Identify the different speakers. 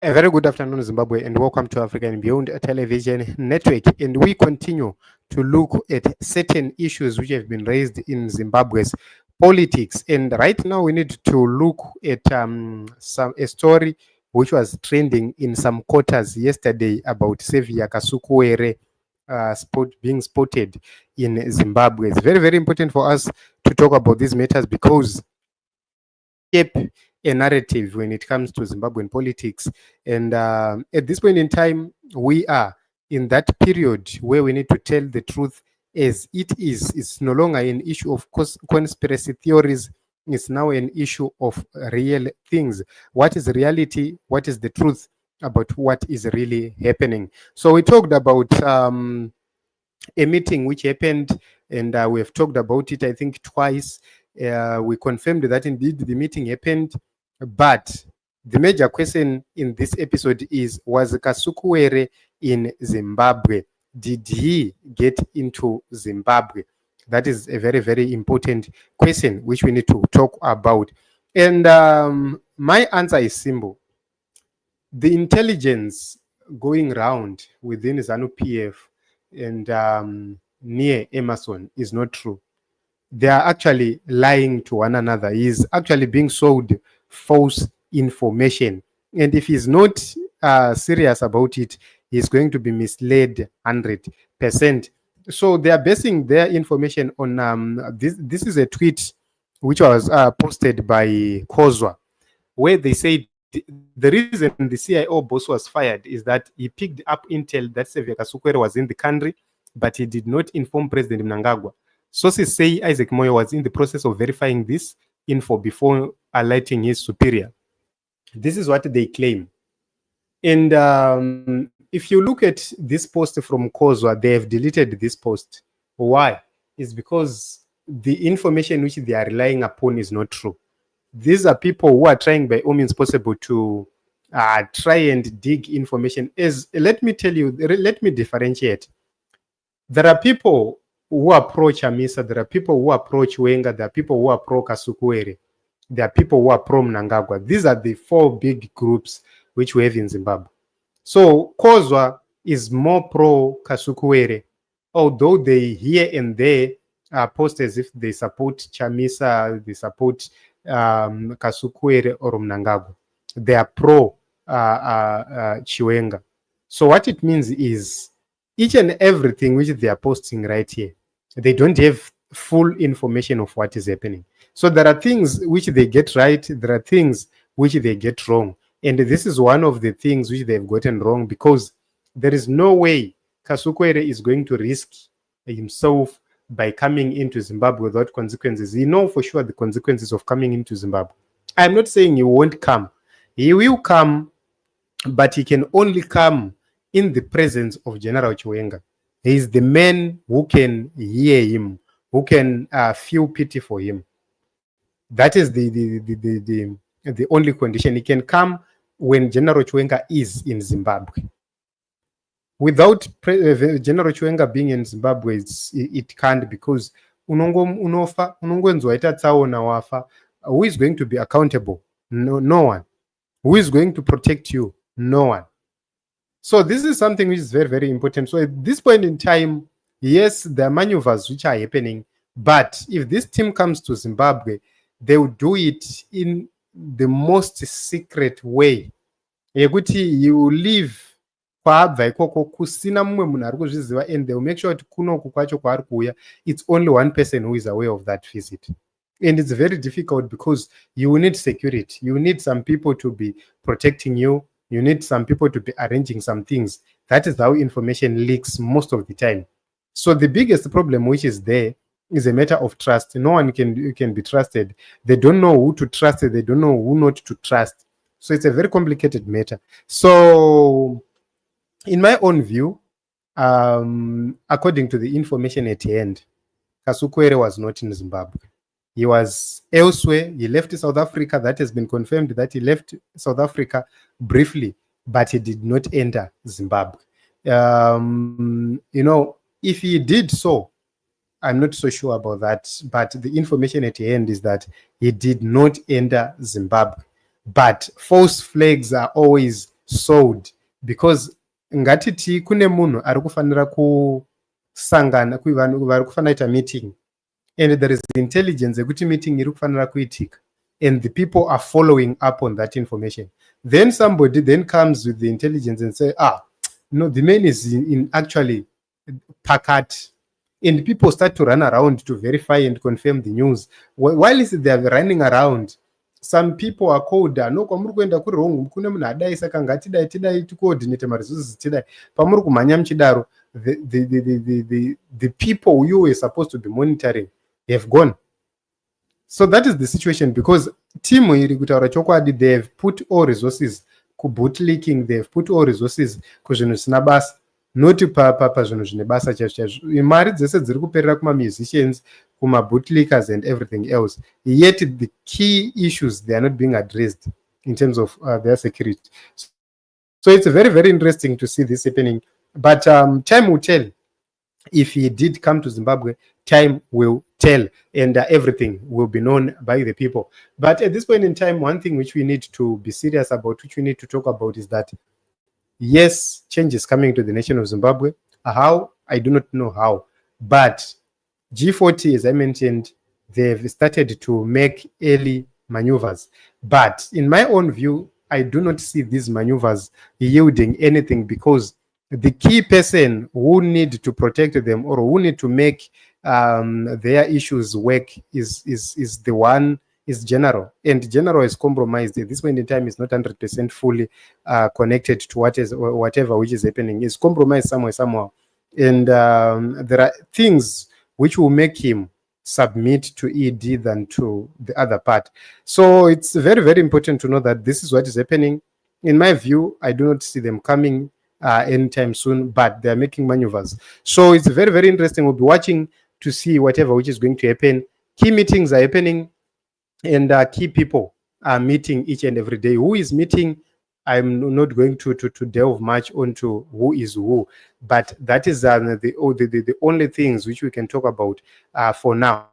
Speaker 1: A very good afternoon, Zimbabwe, and welcome to Africa and Beyond Television Network. And we continue to look at certain issues which have been raised in Zimbabwe's politics. And right now, we need to look at a story which was trending in some quarters yesterday about Severe Kasukuwere being spotted in Zimbabwe. It's very, very important for us to talk about these matters because shape a narrative when it comes to Zimbabwean politics. And at this point in time, we are in that period where we need to tell the truth as it is. It's no longer an issue of conspiracy theories. It's now an issue of real things. What is reality? What is the truth about what is really happening? So we talked about a meeting which happened, and we have talked about it, I think, twice. We confirmed that indeed the meeting happened, but the major question in this episode is, was Kasukuwere in Zimbabwe? Did he get into Zimbabwe? That is a very, very important question which we need to talk about. And my answer is simple. The intelligence going around within ZANU PF and near Emerson is not true. They are actually lying to one another. He is actually being sold false information. And if he's not serious about it, he's going to be misled 100%. So they are basing their information on this is a tweet which was posted by Kozwa, where they said the reason the CIO boss was fired is that he picked up intel that Severe Kasukuwere was in the country, but he did not inform President Mnangagwa. Sources say Isaac Moyo was in the process of verifying this info before alerting his superior. This is what they claim. And if you look at this post from Kozwa, they have deleted this post. Why? It's because the information which they are relying upon is not true. These are people who are trying by all means possible to try and dig information. Let me tell you, let me differentiate. There are people who approach Chamisa, there are people who approach Wenga, there are people who are pro Kasukuwere, there are people who are pro Mnangagwa. These are the four big groups which we have in Zimbabwe. So Kozwa is more pro Kasukuwere, although they here and there post as if they support Chamisa, they support Kasukuwere or Mnangagwa. They are pro Chiwenga. So what it means is each and everything which they are posting right here, they don't have full information of what is happening. So there are things which they get right, there are things which they get wrong. And this is one of the things which they've gotten wrong, because there is no way Kasukuwere is going to risk himself by coming into Zimbabwe without consequences. He knows for sure the consequences of coming into Zimbabwe. I'm not saying he won't come. He will come, but he can only come in the presence of General Chiwenga. He is the man who can hear him, who can feel pity for him. That is the only condition. He can come when General Chiwenga is in Zimbabwe. Without General Chiwenga being in Zimbabwe, it can't, because unofa unongwenzwa ita tsaona wafa. Who is going to be accountable? No one. Who is going to protect you? No one. So this is something which is very, very important. So at this point in time, yes, there are maneuvers which are happening, but if this team comes to Zimbabwe, they will do it in the most secret way. Yekuti you will leave kwaabva ikoko kusina mumwe munhu ari kuzviziva, and they will make sure kuti kunoku kwacho kwaari kuuya, it's only one person who is aware of that visit. And it's very difficult because you will need security. You need some people to be protecting you. You need some people to be arranging some things. That is how information leaks most of the time. So the biggest problem which is there is a matter of trust. No one can be trusted. They don't know who to trust. They don't know who not to trust. So it's a very complicated matter. So in my own view, according to the information at hand, Kasukuwere was not in Zimbabwe. He was elsewhere. He left South Africa. That has been confirmed that he left South Africa briefly, but he did not enter Zimbabwe. If he did so, I'm not so sure about that. But the information at the end is that he did not enter Zimbabwe. But false flags are always sold, because ngatiti kune munhu ari kufanira kusangana kuvanhu vari kufanira kuita meeting, and there is the intelligence yekuti meeting iri kufanira kuitika, and the people are following up on that information. Then somebody then comes with the intelligence and say, no, the man is in actually Pakat, and people start to run around to verify and confirm the news. While they are running around, some people are called, no, kwamuri kuenda kuri wrong, kune munhu adai saka ngatidai coordinate resources tidai. Pamuri kumhanya muchidaro, the people you were supposed to be monitoring have gone. So that is the situation, because team iri kutaura chokwadi, they have put all resources kubootlicking, they have put all resources kuzvinhu zvisina basa, not pazvinhu zvine basa chaizvo. Mari dzese dziri kuperera kuma-musicians, kuma-bootlickers and everything else, yet the key issues, they are not being addressed in terms of their security. So it's very, very interesting to see this happening. But time will tell. If he did come to Zimbabwe, time will tell, and everything will be known by the people. But at this point in time, one thing which we need to be serious about, which we need to talk about, is that yes, change is coming to the nation of Zimbabwe. How? I do not know how. But G40, as I mentioned, they've started to make early maneuvers. But in my own view, I do not see these maneuvers yielding anything, because the key person who need to protect them, or who need to make their issues work, is the one, is General. And General is compromised. At this point in time, is not 100% fully connected to whatever which is happening. Is compromised somehow. And there are things which will make him submit to ED than to the other part. So it's very, very important to know that this is what is happening. In my view, I do not see them coming anytime soon, but they're making maneuvers. So it's very, very interesting. We'll be watching to see whatever which is going to happen. Key meetings are happening, and key people are meeting each and every day. Who is meeting? I'm not going to delve much onto who is who, but that is the only things which we can talk about for now.